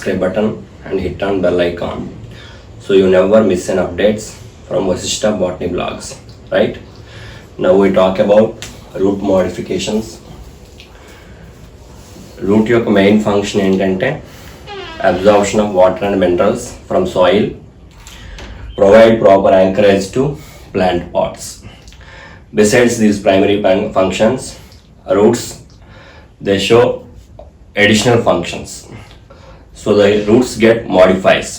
subscribe button and hit on bell icon so you never miss an updates from Vasishtha Botany Blogs. Right? Now we talk about root modifications. Root యొక్క main function ఏంటంటే absorption of water and minerals from soil, provide proper anchorage to plant pots. Besides these primary functions, roots they show additional functions. So the roots get modifies.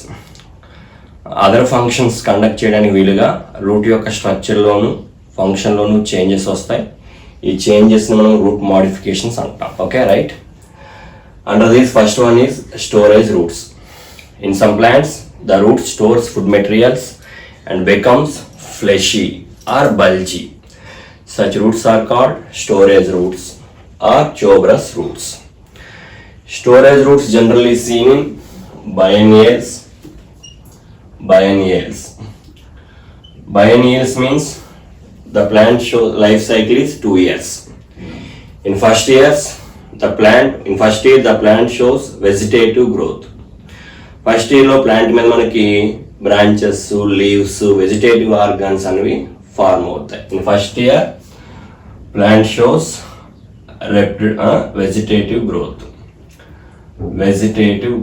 Other functions conduct చేయడానికి వీలుగా route యొక్క స్ట్రక్చర్లోను ఫంక్షన్లోను changes వస్తాయి. ఈ చేంజెస్ని మనం route modifications అంటాం. Okay, right. Under this, first one is storage roots. In some plants, the root stores food materials and becomes fleshy or bulgy. Such roots are called storage roots or tuberous roots. Storage roots generally seen in biennials. Biennials means the plant life cycle is 2 years. In first year the plant shows vegetative growth. First ఇయర్లో plant మీద మనకి branches, leaves, vegetative organs అనేవి form అవుతాయి. In first year plant shows vegetative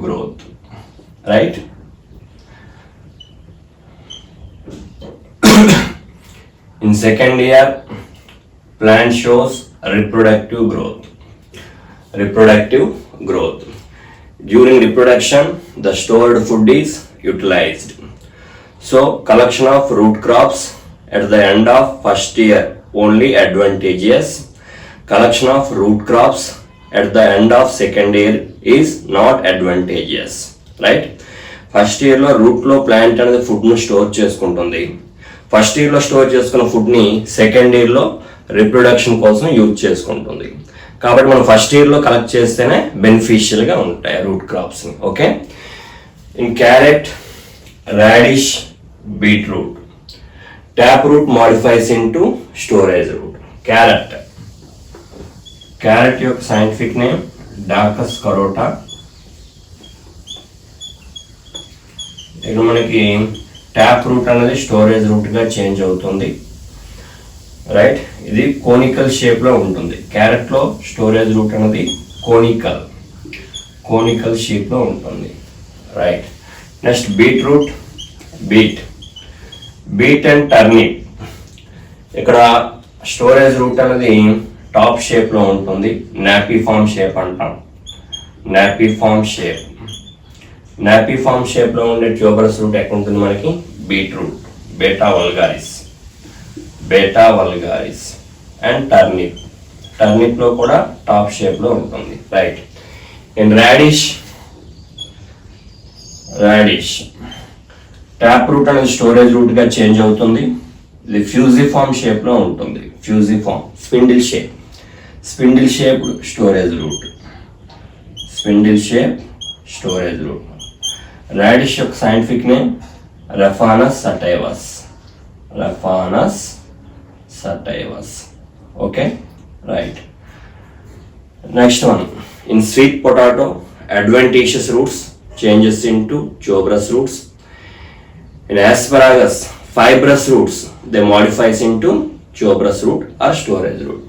growth, right. In second year plant shows reproductive growth. During reproduction, the stored food is utilized. So, collection of root crops at the end of first year only advantageous. Collection of root crops at the end of second year is not advantageous. Right? First ఇయర్లో రూట్లో plant అనేది ఫుడ్ను store చేసుకుంటుంది. First ఇయర్లో store చేసుకున్న ఫుడ్ని second ఇయర్లో reproduction కోసం use చేసుకుంటుంది. కాబట్టి మనం ఫస్ట్ ఇయర్లో కలెక్ట్ చేస్తేనే బెనిఫిషియల్గా ఉంటాయి రూట్ క్రాప్స్ని. Okay, in carrot, radish, beetroot, tap root modifies into storage root. Carrot యొక్క సైంటిఫిక్ నేమ్ డాకస్ కరోటా. ఇక్కడ మనకి ట్యాప్ రూట్ అనేది స్టోరేజ్ రూట్గా చేంజ్ అవుతుంది. రైట్, ఇది కోనికల్ షేప్లో ఉంటుంది. క్యారెట్లో స్టోరేజ్ రూట్ అనేది కోనికల్ షేప్లో ఉంటుంది. Right. Next beetroot, beet and turnip. ఇక్కడ స్టోరేజ్ రూట్ అనేది టాప్ షేప్లో ఉంటుంది. నాపీఫామ్ షేప్ అంటాం. నాపీఫామ్ షేప్లో ఉండే ట్యూబరస్ రూట్ ఎక్కడ ఉంటుంది మనకి? Beetroot, Beta vulgaris and turnip లో కూడా టాప్ షేప్ లో ఉంటుంది. Right. In radish tap root అనేది స్టోరేజ్ రూట్ గా చేంజ్ అవుతుంది. ఇది ఫ్యూజిఫామ్ షేప్ లో ఉంటుంది. Spindle shape storage root. Radish యొక్క scientific name Raphanus sativus. Okay, right. Next one, in sweet potato, adventitious roots changes into tuberous roots. In asparagus, fibrous roots they modifies into tuberous root or storage root.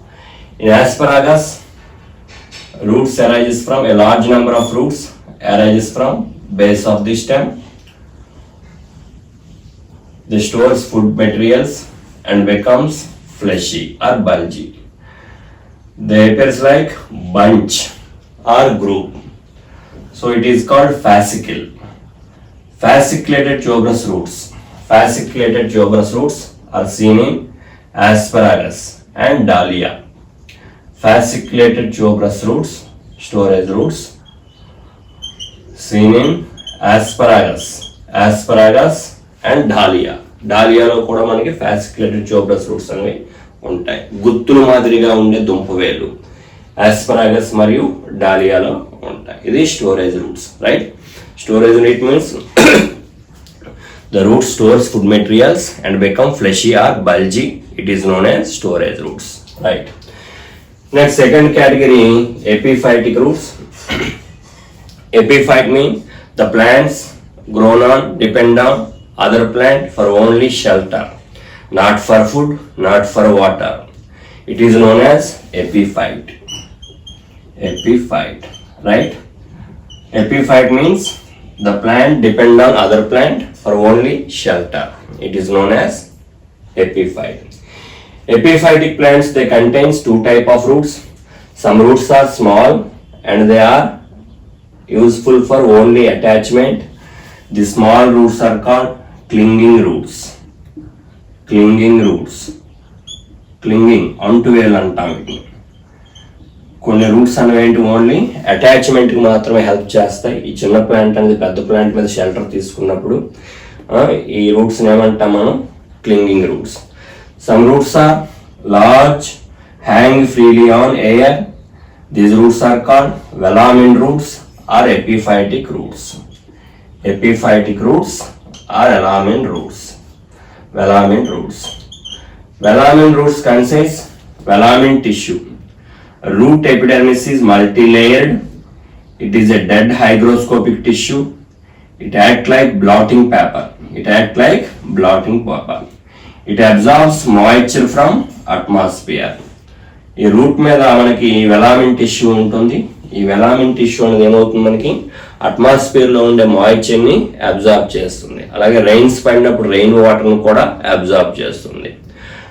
In asparagus, roots arises from a large number of roots arises from base of the stem. They stores food materials and becomes fleshy or bulgy. They appears like bunch or group. So it is called fascicle. Fasciculated tuberous roots are seen in asparagus and dahlia. Fasciculated tuberous roots, storage roots, seen in asparagus and డాలియాలో కూడా మనకి ఫ్యాసిక్యులేటెడ్ tuberous roots అనేవి ఉంటాయి. గుత్తులు మాదిరిగా ఉండే దుంపవేలు asparagus మరియు డాలియాలో ఉంటాయి. ఇది storage roots. Right. Storage root means the root stores food materials and become fleshy or bulgy. It is known as storage roots. Right. Next, second category, epiphytic roots. Epiphyte means The plants grown on depend on other plant for only shelter, not for food, not for water. It is known as epiphyte. Epiphyte, right? Epiphyte means the plant depend on other plant for only shelter. It is known as epiphyte. Epiphytic plants, they contains two type of roots. Some roots are small and they are useful for only attachment. The small roots are called clinging roots. Clinging roots. Clinging, అంటువేలు అంటాం వీటిని. కొన్ని roots అనేవి only అటాచ్మెంట్కి మాత్రమే help చేస్తాయి. ఈ చిన్న plant అనేది పెద్ద ప్లాంట్ మీద షెల్టర్ తీసుకున్నప్పుడు ఈ రూట్స్ని ఏమంటాం మనం? Clinging roots. Some roots are large, hang freely on air. These roots are called velamen roots are epiphytic roots. Epiphytic roots are velamin roots. Velamin roots. Velamin roots contains velamin tissue. Root epidermis is multi-layered. It is a dead hygroscopic tissue. It acts like blotting paper. It absorbs moisture from atmosphere. ఈ route మీద మనకి వెలామిన్ tissue ఉంటుంది. ఈ వెలామిన్ tissue అనేది ఏమవుతుంది, మనకి atmosphere లో ఉండే మాయిశ్చర్ ని అబ్జార్బ్ చేస్తుంది. అలాగే రెయిన్స్ పడినప్పుడు రెయిన్ వాటర్ ను కూడా అబ్జార్బ్ చేస్తుంది.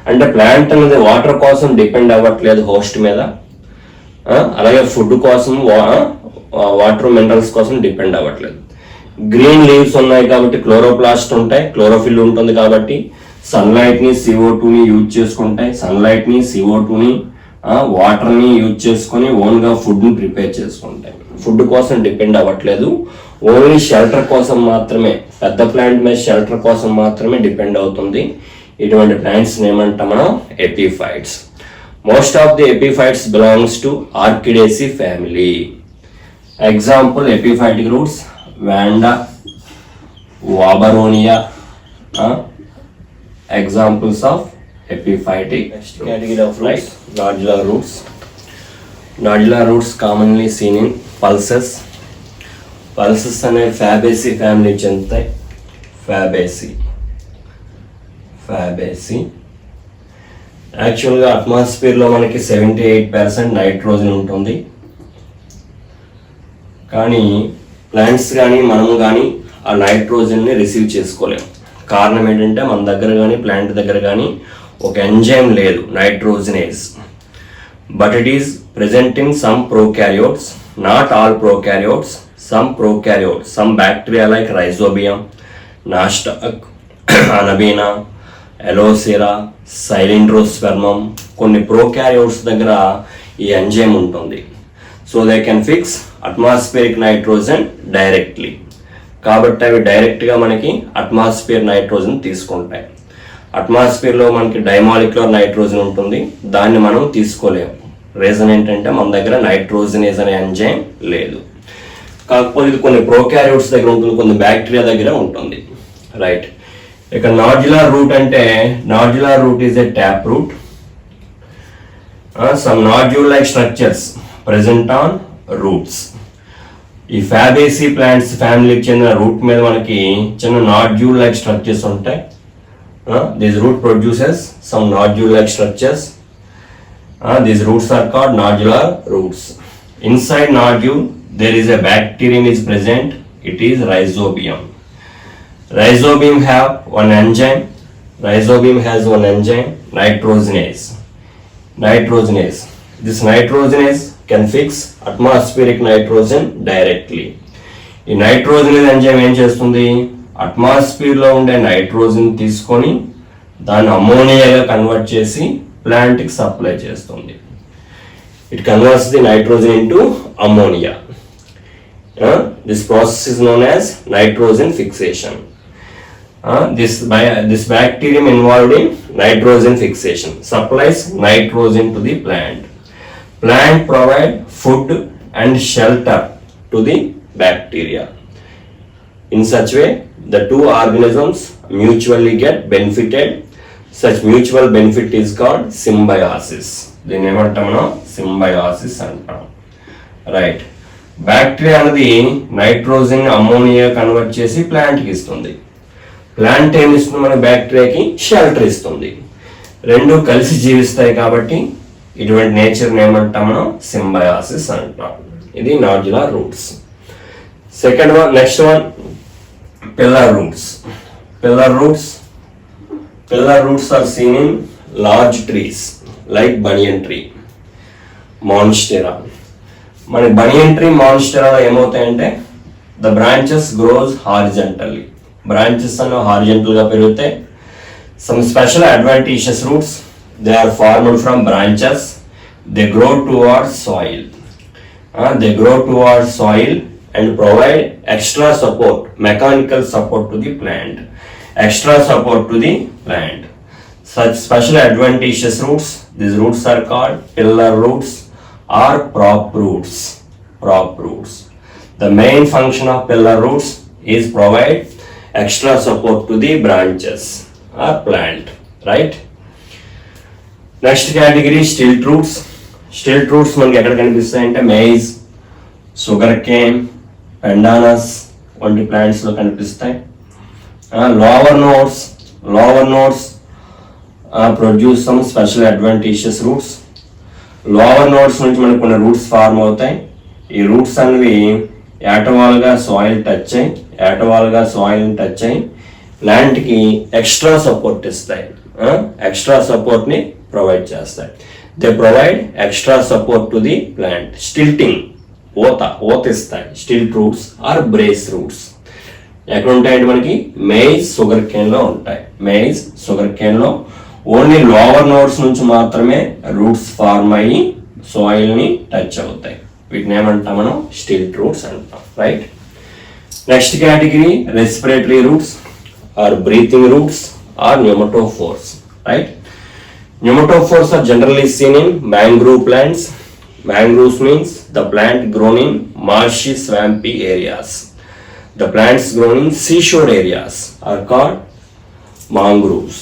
అంటే ప్లాంట్ అనేది వాటర్ కోసం డిపెండ్ అవ్వట్లేదు హోస్ట్ మీద, అలాగే ఫుడ్ కోసం వాటర్ మినరల్స్ కోసం డిపెండ్ అవ్వట్లేదు. గ్రీన్ లీవ్స్ ఉన్నాయి కాబట్టి క్లోరోప్లాస్ట్ ఉంటాయి, క్లోరోఫిల్ ఉంటుంది కాబట్టి సన్లైట్ ని CO2ని యూజ్ చేసుకుంటాయి. సన్లైట్ ని CO2ని వాటర్ ని యూజ్ చేసుకొని ఓన్ గా ఫుడ్ ని ప్రిపేర్ చేసుకుంటాయి. ఫుడ్ కోసం డిపెండ్ అవ్వట్లేదు, ఓన్లీ షెల్టర్ కోసం మాత్రమే, పెద్ద ప్లాంట్ మీద షెల్టర్ కోసం మాత్రమే డిపెండ్ అవుతుంది. ఇటువంటి ప్లాంట్స్ ఏమంటాం మనం? Epiphytes. Most of the epiphytes belongs to Orchidaceae family. Example epiphytic roots Vanda, వాబరోనియా, examples of epiphytic. Next category of roots, nodular roots. Nodular roots commonly seen in pulses. Pulses అనే Fabaceae family చెందుతాయి. Fabaceae. యాక్చువల్గా అట్మాస్ఫియర్లో మనకి 78% nitrogen ఉంటుంది. కానీ plants కానీ మనం కానీ ఆ నైట్రోజన్ని రిసీవ్ చేసుకోలేము. కారణం ఏంటంటే మన దగ్గర కానీ ప్లాంట్ దగ్గర కానీ ఒక ఎంజైమ్ లేదు, nitrogenase. But it is present in some prokaryotes, not all prokaryotes, some prokaryotes, some bacteria like Rhizobium, Nostoc, Anabaena, Aulosira, Cylindrospermum, కొన్ని ప్రోకారియోట్స్ దగ్గర ఈ ఎంజైమ్ ఉంటుంది. So they can fix atmospheric nitrogen directly. కాబట్టి అవి డైరెక్ట్గా మనకి atmosphere nitrogen తీసుకుంటాయి. అట్మాస్ఫియర్లో మనకి డైమాలిక్యులర్ నైట్రోజన్ ఉంటుంది, దాన్ని మనం తీసుకోలేము. రీజన్ ఏంటంటే మన దగ్గర నైట్రోజనేజ్ అనే ఎంజైమ్ లేదు. కాకపోతే ఇది కొన్ని ప్రోకారియోట్స్ దగ్గర ఉంటుంది, కొన్ని బ్యాక్టీరియా దగ్గర ఉంటుంది. రైట్. ఇక నాడ్యులర్ రూట్ అంటే, nodular root is a tap root. Some nodule like structures present on roots. ఈ ఫ్యాబేసీ ప్లాంట్స్ ఫ్యామిలీకి చెందిన రూట్ మీద మనకి చిన్న నాడ్యూల్ లైక్ స్ట్రక్చర్స్ ఉంటాయి. These root produces some nodule like structures. These roots are called nodular roots. Inside nodule there is a bacterium is present. It is Rhizobium. Rhizobium have one enzyme. Rhizobium has one enzyme, nitrogenase. This nitrogenase can fix atmospheric nitrogen directly. ఈ నైట్రోజనేజ్ enzyme ఏం చేస్తుంది, అట్మాస్ఫియర్లో ఉండే nitrogen తీసుకొని దాన్ని అమోనియాగా convert చేసి ప్లాంట్కి supply చేస్తుంది. It converts the nitrogen into ammonia. This process is known as nitrogen fixation. This bacterium involved in nitrogen fixation supplies nitrogen to the plant. Plant provide food and shelter to the bacteria. In such way, the two organisms mutually get benefited. Such mutual benefit is called symbiosis. Then symbiosis antam. Right. Bacteria అనేది nitrogen ammonia convert చేసి ప్లాంట్కి ఇస్తుంది. Plant ఏమి ఇస్తుంది మన బ్యాక్టీరియాకి? Shelter ఇస్తుంది. రెండు కలిసి జీవిస్తాయి కాబట్టి ఇటువంటి నేచర్ ఏమంటాం మనం? సింబయాసిస్ అంటాం. ఇది nodular roots. Second one, next one pillar roots. Pillar roots are seen in large trees like banyan tree, monstera. మన బనియన్ ట్రీ మాన్స్టెరాలో ఏమవుతాయంటే the branches grows horizontally. Branches అన్న హారిజంటల్గా పెరుగుతాయి. Some special advantages roots, they are formed from branches, they grow towards soil and provide extra support, mechanical support to the plant. Such special advantageous roots, these roots are called pillar roots or prop roots. The main function of pillar roots is provide extra support to the branches or plant, right? Next category, stilt roots. Stilt roots మనకి ఎక్కడ కనిపిస్తాయంటే maize, sugarcane, పెండానస్ వంటి plants లో కనిపిస్తాయి. Lower notes produce some special advantages roots. Lower notes నుంచి మనకు కొన్ని roots form అవుతాయి. ఈ రూట్స్ అనేవి ఏటవాలుగా సాయిల్ టచ్ అయ్యి ప్లాంట్కి ఎక్స్ట్రా సపోర్ట్ ఇస్తాయి. ఎక్స్ట్రా సపోర్ట్ని ప్రొవైడ్ చేస్తాయి. They provide extra support to the plant. Stilting, ఓత ఇస్తాయి. Stilt roots or brace roots ఎక్కడ ఉంటాయంటే మనకి మేజ్ షుగర్ కేన్ లో ఉంటాయి. ఓన్లీ లోవర్ నోడ్స్ నుంచి మాత్రమే రూట్స్ ఫార్మ్ అయ్యి సాయిల్ ని టచ్ అవుతాయి. వీటిని ఏమంటాం మనం? స్టిల్ట్ రూట్స్ అంటాం, right? Next category respiratory roots or breathing roots or pneumatophores, right? Pneumatophores are generally seen in mangrove plants. Mangroves means the plant grown in marshy, swampy areas. The plants grown in seashore areas are called mangroves.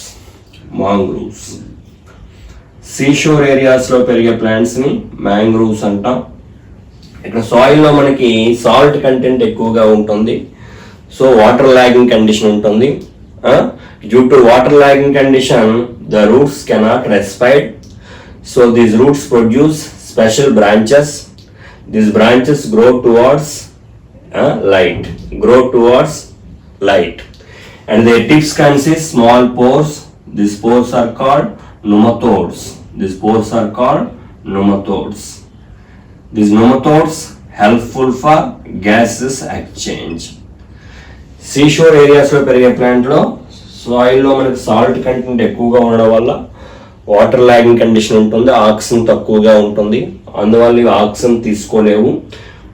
Seashore areas లో పెరిగే plants ని mangroves అంటాం. ఇక్కడ soil లో మనకి salt content ఎక్కువగా ఉంటుంది. So water logging condition ఉంటుంది. Due to water lagging condition, the roots cannot respire. So these roots produce special branches. These branches grow towards light. And their tips consist small pores. These pores are called pneumatodes. These pneumatodes helpful for gases exchange. Seashore ఏరియాస్లో పెరిగే ప్లాంట్లో సాయిల్లో మనకి salt content ఎక్కువగా ఉండడం వల్ల water logging condition ఉంటుంది. Oxygen తక్కువగా ఉంటుంది. అందువల్ల ఇవి ఆక్సిజన్ తీసుకోలేవు.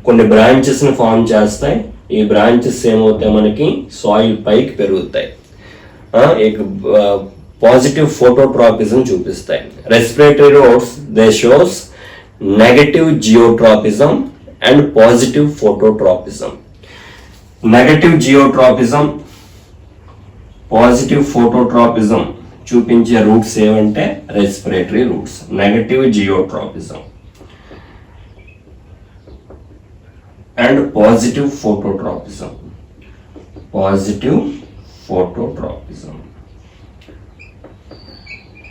కొన్ని బ్రాంచెస్ని ఫామ్ చేస్తాయి. ఈ బ్రాంచెస్ ఏమవుతాయి మనకి సాయిల్ పైకి పెరుగుతాయి. పాజిటివ్ ఫోటోట్రాపిజం చూపిస్తాయి. Respiratory roots they shows negative geotropism and positive phototropism. Negative geotropism, positive phototropism చూపించే రూట్స్ ఏమంటే respiratory roots. Negative geotropism and positive phototropism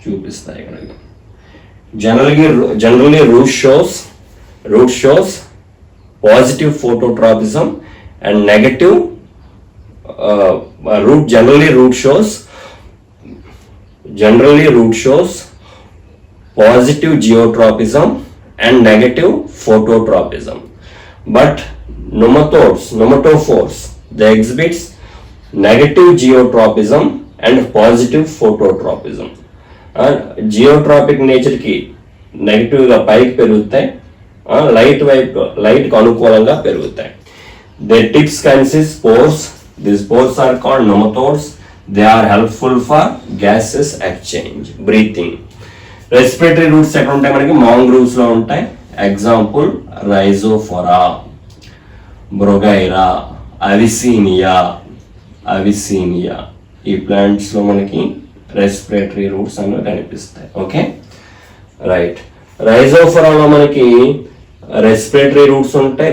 చూపిస్తాయి ఇక్కడ. Generally root shows positive phototropism and negative generally root shows positive geotropism and negative phototropism, but pneumatophores they exhibits negative geotropism and positive phototropism. Geotropic nature ki negative ga paiki perugutayi, light ku anukulanga perugutayi. Their tips consist pores. These pores are called pneumatodes. They are helpful for gases exchange, breathing. Respiratory roots ఎక్కడ ఉంటాయి మనకి? mangroves లో ఉంటాయి. Example Rhizophora, Bruguiera, Avicennia. ఈ plants లో మనకి respiratory roots అనేవి కనిపిస్తాయి. Okay, right. రైజోఫోరాలో మనకి రెస్పిరేటరీ రూట్స్ ఉంటాయి,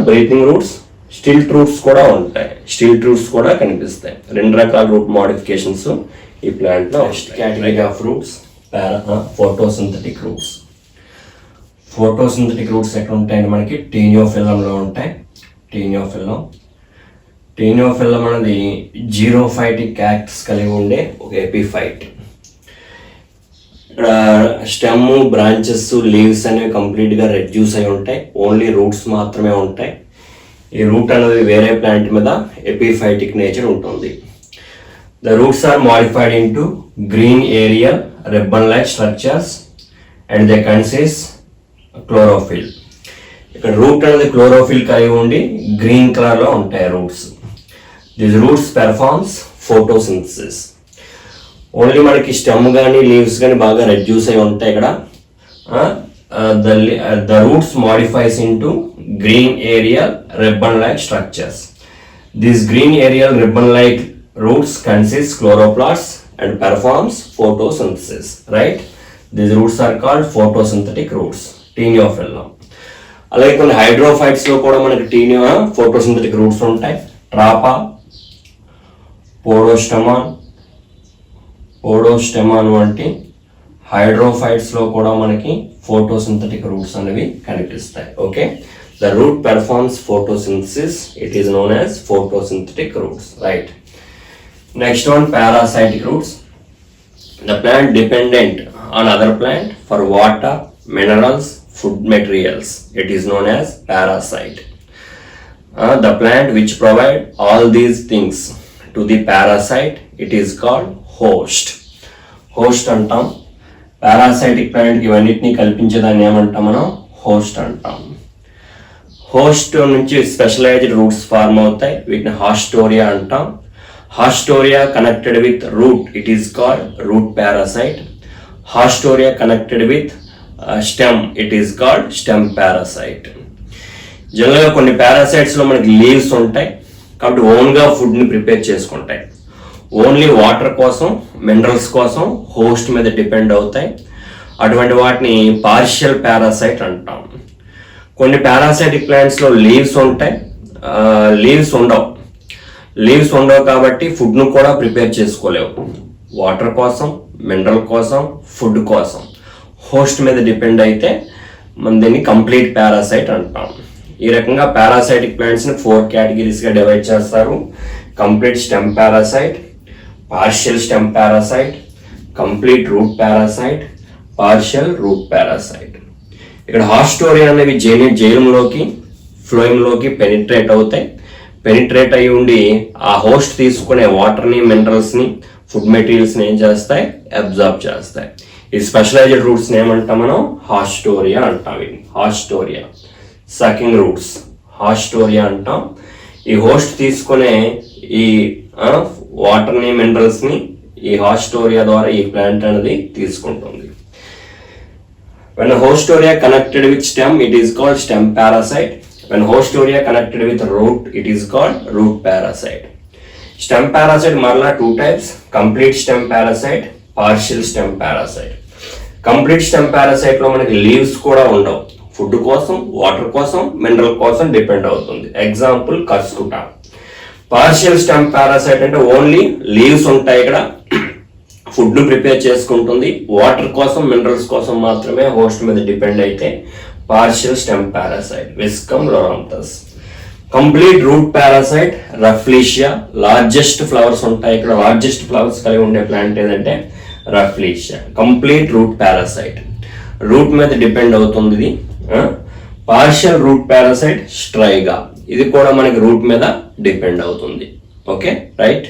బ్రీతింగ్ రూట్స్, స్టిల్ట్ రూట్స్ కూడా ఉంటాయి. స్టిల్ట్ రూట్స్ కూడా కనిపిస్తాయి. 2 రకాల రూట్ మోడిఫికేషన్స్ ఈ ప్లాంట్ లో. Next category of roots photosynthetic roots. Photosynthetic roots ఎక్కడ ఉంటాయంటే మనకి టేనియోఫిల్లంలో ఉంటాయి. టేనియోఫిల్లం అనేది జీరోఫైటిక్ యాక్ట్స్ కలిగి ఉండే ఒక ఎపిఫైట్. ఇక్కడ స్టెమ్, బ్రాంచెస్, లీవ్స్ అనేవి కంప్లీట్గా రెడ్యూస్ అయి ఉంటాయి. ఓన్లీ రూట్స్ మాత్రమే ఉంటాయి. ఈ రూట్ అనేది వేరే ప్లాంట్ మీద ఎపిఫైటిక్ నేచర్ ఉంటుంది. The roots are modified into green aerial ribbon like structures and they consist chlorophyll. ఇక్కడ రూట్ అనేది క్లోరోఫిల్ కలిగి ఉండి గ్రీన్ కలర్ లో ఉంటాయి roots. This roots performs photosynthesis. Only మనకి స్టెమ్ కానీ లీవ్స్ కానీ బాగా రెడ్యూస్ అయి ఉంటాయి. ఇక్కడ the roots modifies into green aerial ribbon like structures. These green aerial ribbon like roots consist chloroplasts and performs photosynthesis, right? These roots are called photosynthetic roots. Taeniophyllum. అలాగే కొన్ని hydrophytes లో కూడా మనకి ఫోటోసింథటిక్ రూట్స్ ఉంటాయి. ట్రాపా, పోడోస్టెమాన్ వంటి hydrophytes లో కూడా మనకి ఫోటోసింథటిక్ రూట్స్ అనేవి కనిపిస్తాయి. Okay, the route performs photosynthesis. It is known as photosynthetic roots, right? Next one, parasitic roots. The plant dependent on other plant for water, minerals, food materials. It is known as parasite. The plant which provide all these things to the parasite, it is called host. Host antam. Parasitic plant ఇవన్నిటిని కల్పించేదాన్ని ఏమంటాం మనం? Host అంటాం. Host నుంచి specialised roots form అవుతాయి. వీటిని haustoria అంటాం. Haustoria connected with root, it is called root parasite. Haustoria connected with stem, it is called stem parasite. జనరల్గా కొన్ని పారాసైట్స్లో మనకి లీవ్స్ ఉంటాయి కాబట్టి ఓన్గా ఫుడ్ని ప్రిపేర్ చేసుకుంటాయి. ఓన్లీ వాటర్ కోసం, మినరల్స్ కోసం హోస్ట్ మీద డిపెండ్ అవుతాయి. అటువంటి వాటిని పార్షియల్ పారాసైట్ అంటాం. కొన్ని పారాసైటిక్ ప్లాంట్స్లో లీవ్స్ ఉంటాయి, లీవ్స్ ఉండవు కాబట్టి ఫుడ్ను కూడా ప్రిపేర్ చేసుకోలేవు. వాటర్ కోసం, మినరల్ కోసం, ఫుడ్ కోసం హోస్ట్ మీద డిపెండ్ అయితే మన దీన్ని కంప్లీట్ పారాసైట్ అంటాం. ఈ రకంగా పారాసైటిక్ ప్లాంట్స్ని 4 కేటగిరీస్గా డివైడ్ చేస్తారు. Complete stem parasite, partial stem parasite, complete root parasite, partial root parasite. ఇక్కడ హాస్టోరియా అనేవి జైలంలోకి, ఫ్లోయంలోకి పెనిట్రేట్ అవుతాయి. పెనిట్రేట్ అయి ఉండి ఆ హోస్ట్ తీసుకునే వాటర్ని, మినరల్స్ని, ఫుడ్ మెటీరియల్స్ని ఏం చేస్తాయి? అబ్జార్బ్ చేస్తాయి. ఈ స్పెషలైజ్డ్ రూట్స్ని ఏమంటాం మనం? హాస్టోరియా అంటాం. ఇది హాస్టోరియా. సకింగ్ రూట్స్ హాస్టోరియా అంటాం. ఈ హోస్ట్ తీసుకునే ఈ వాటర్ని, మినరల్స్ని ఈ హాస్టోరియా ద్వారా ఈ ప్లాంట్ అనేది తీసుకుంటుంది. When Haustoria connected with stem, it is called stem parasite. When Haustoria connected with root, it is called root parasite. Stem parasite marla 2 types: complete stem parasite, partial stem parasite. Complete stem parasite లో మనకి leaves కూడా ఉండవు. Food కోసం, water కోసం, mineral కోసం depend అవుతుంది. Example Cuscuta. Partial stem parasite అంటే only leaves ఉంటాయి, ఇక్కడ ఫుడ్ ప్రిపేర్ చేసుకుంటుంది, వాటర్ కోసం, మినరల్స్ కోసం మాత్రమే హోస్ట్ మీద డిపెండ్ అయితే partial stem parasite. Viscum Loranthus. Complete root parasite Rafflesia. Largest flowers ఉంటాయి, ఇక్కడ లార్జెస్ట్ ఫ్లవర్స్ కలిగి ఉండే ప్లాంట్ ఏదంటే Rafflesia. Complete root parasite, root మీద డిపెండ్ అవుతుంది ఇది. పార్షియల్ రూట్ పారాసైట్ స్ట్రైగా, ఇది కూడా మనకి రూట్ మీద డిపెండ్ అవుతుంది. Okay, right.